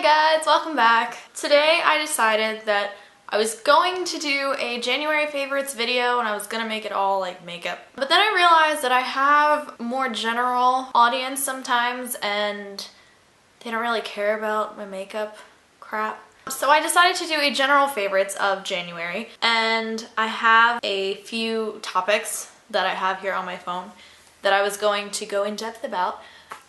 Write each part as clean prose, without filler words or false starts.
Hi guys, welcome back. Today I decided that I was going to do a January favorites video and I was gonna make it all like makeup. But then I realized that I have more general audience sometimes and they don't really care about my makeup crap. So I decided to do a general favorites of January, and I have a few topics that I have here on my phone that I was going to go in depth about.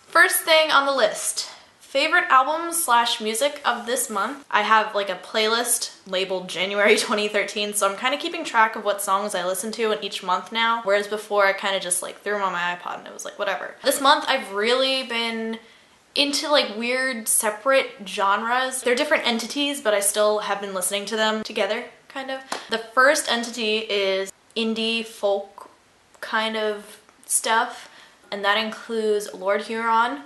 First thing on the list, favorite albums / music of this month. I have like a playlist labeled January 2013, so I'm kind of keeping track of what songs I listen to in each month now, whereas before I kind of just like threw them on my iPod and it was like whatever. This month I've really been into like weird separate genres. They're different entities, but I still have been listening to them together, kind of. The first entity is indie folk kind of stuff, and that includes Lord Huron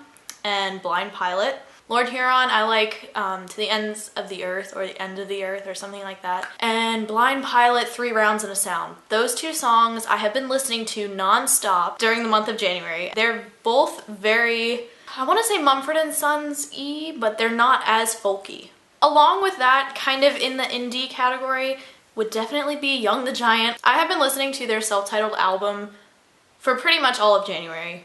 and Blind Pilot. Lord Huron I like To the Ends of the Earth or The End of the Earth or something like that. And Blind Pilot, 3 Rounds and a Sound. Those two songs I have been listening to non-stop during the month of January. They're both very, I want to say Mumford & Sons-y, but they're not as folky. Along with that, kind of in the indie category, would definitely be Young the Giant. I have been listening to their self-titled album for pretty much all of January.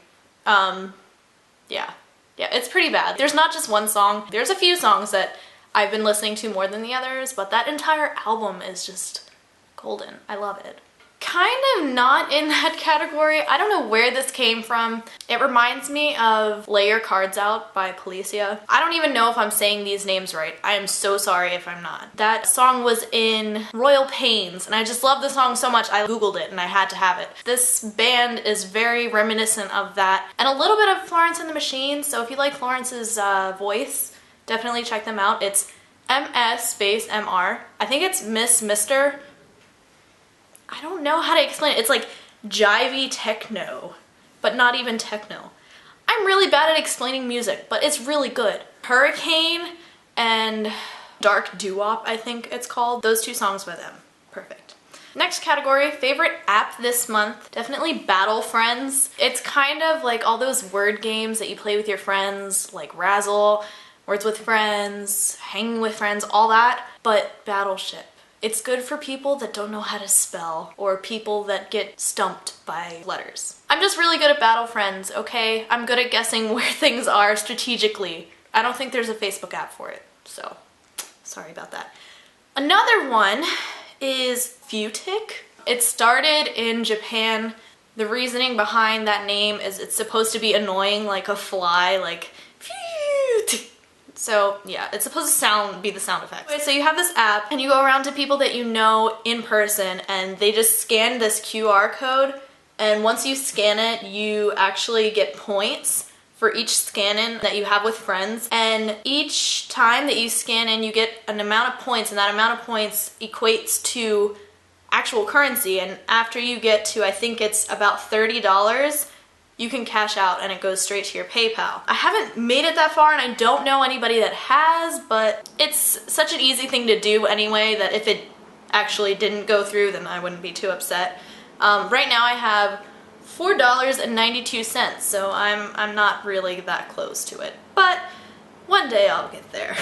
Yeah, it's pretty bad. There's not just one song. There's a few songs that I've been listening to more than the others, but that entire album is just golden. I love it. Kind of not in that category. I don't know where this came from. It reminds me of Lay Your Cards Out by Policia. I don't even know if I'm saying these names right. I am so sorry if I'm not. That song was in Royal Pains, and I just love the song so much I googled it and I had to have it. This band is very reminiscent of that, and a little bit of Florence and the Machine, so if you like Florence's voice, definitely check them out. It's MS-MR. I think it's Mister. I don't know how to explain it. It's like jivey techno, but not even techno. I'm really bad at explaining music, but it's really good. Hurricane and Dark Doo Wop, I think it's called. Those two songs by them. Perfect. Next category, favorite app this month. Definitely BattleFriends. It's kind of like all those word games that you play with your friends, like Razzle, Words with Friends, Hanging with Friends, all that, but Battleship. It's good for people that don't know how to spell or people that get stumped by letters. I'm just really good at BattleFriends, okay? I'm good at guessing where things are strategically. I don't think there's a Facebook app for it, so sorry about that. Another one is Phewtick. It started in Japan. The reasoning behind that name is it's supposed to be annoying like a fly, like Phewtick. So yeah, it's supposed to be the sound effect. Okay, so you have this app and you go around to people that you know in person and they just scan this QR code, and once you scan it, you actually get points for each scan-in that you have with friends, and each time that you scan in you get an amount of points, and that amount of points equates to actual currency, and after you get to, I think it's about $30, you can cash out and it goes straight to your PayPal. I haven't made it that far and I don't know anybody that has, but it's such an easy thing to do anyway that if it actually didn't go through, then I wouldn't be too upset. Right now I have $4.92, so I'm not really that close to it, but one day I'll get there.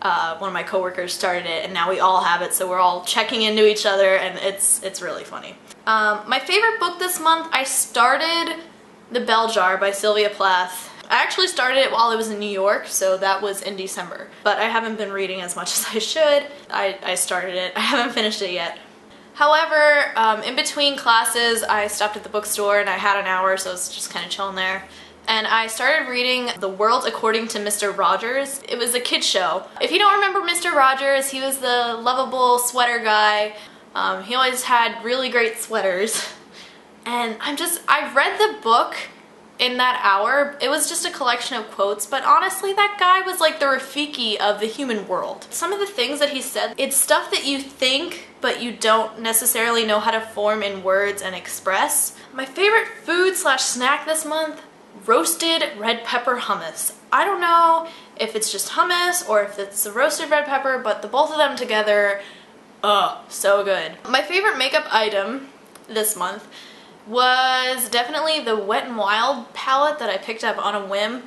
One of my coworkers started it and now we all have it, so we're all checking into each other and it's really funny. My favorite book this month, I started The Bell Jar by Sylvia Plath. I actually started it while I was in New York, so that was in December. But I haven't been reading as much as I should. I started it. I haven't finished it yet. However, in between classes, I stopped at the bookstore and I had an hour, so I was just kind of chilling there. And I started reading The World According to Mr. Rogers. It was a kid's show. If you don't remember Mr. Rogers, he was the lovable sweater guy. He always had really great sweaters. And I read the book in that hour. It was just a collection of quotes, but honestly, that guy was like the Rafiki of the human world. Some of the things that he said, it's stuff that you think, but you don't necessarily know how to form in words and express. My favorite food / snack this month, roasted red pepper hummus. I don't know if it's just hummus or if it's the roasted red pepper, but the both of them together, so good. My favorite makeup item this month was definitely the Wet n Wild palette that I picked up on a whim.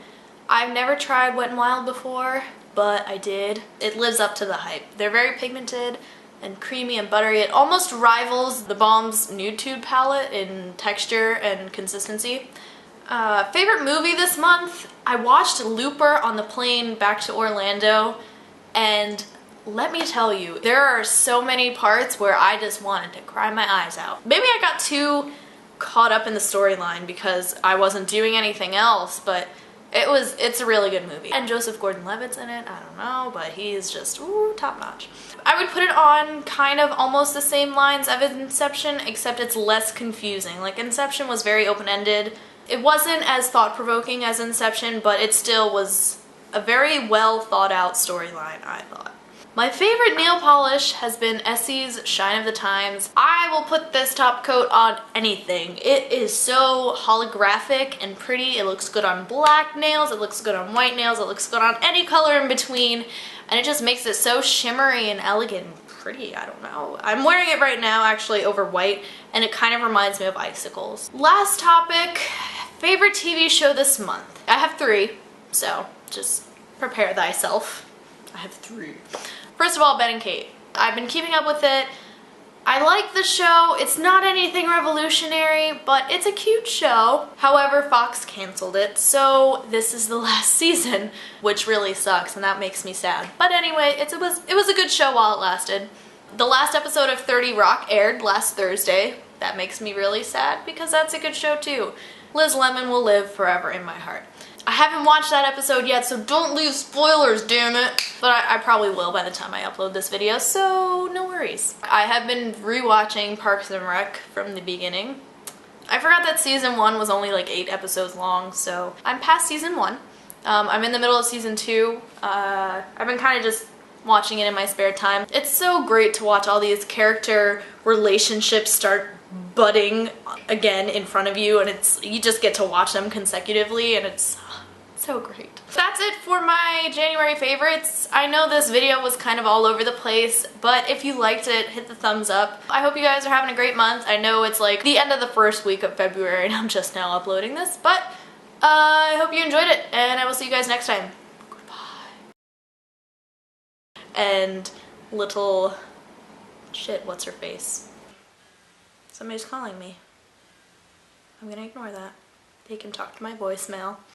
I've never tried Wet n Wild before. but I did. It lives up to the hype. They're very pigmented and creamy and buttery. It almost rivals the Balm's Nude palette in texture and consistency. Favorite movie this month? I watched Looper on the plane back to Orlando, and let me tell you, there are so many parts where I just wanted to cry my eyes out. Maybe I got too caught up in the storyline because I wasn't doing anything else, but it's a really good movie. And Joseph Gordon-Levitt's in it, I don't know, but he's just, ooh, top notch. I would put it on kind of almost the same lines of Inception, except it's less confusing. Like, Inception was very open-ended. It wasn't as thought-provoking as Inception, but it still was a very well thought out storyline, I thought. My favorite nail polish has been Essie's Shine of the Times. I will put this top coat on anything. It is so holographic and pretty. It looks good on black nails, it looks good on white nails, it looks good on any color in between, and it just makes it so shimmery and elegant and pretty. I don't know. I'm wearing it right now actually over white, and it kind of reminds me of icicles. Last topic, favorite TV show this month. I have 3, so just prepare thyself. I have 3. First of all, Ben and Kate. I've been keeping up with it. I like the show. It's not anything revolutionary, but it's a cute show. However, Fox canceled it, so this is the last season, which really sucks, and that makes me sad. But anyway, it was a good show while it lasted. The last episode of 30 Rock aired last Thursday. That makes me really sad because that's a good show too. Liz Lemon will live forever in my heart. I haven't watched that episode yet, so don't leave spoilers, damn it. But I probably will by the time I upload this video, so no worries. I have been rewatching Parks and Rec from the beginning. I forgot that season 1 was only like 8 episodes long, so I'm past season 1. I'm in the middle of season 2. I've been kind of just watching it in my spare time. It's so great to watch all these character relationships start budding again in front of you, and you just get to watch them consecutively, and it's so great. That's it for my January favorites. I know this video was kind of all over the place, but if you liked it, hit the thumbs up. I hope you guys are having a great month. I know it's like the end of the first week of February and I'm just now uploading this, but I hope you enjoyed it, and I will see you guys next time. Goodbye. And little shit, what's her face? Somebody's calling me. I'm gonna ignore that. They can talk to my voicemail.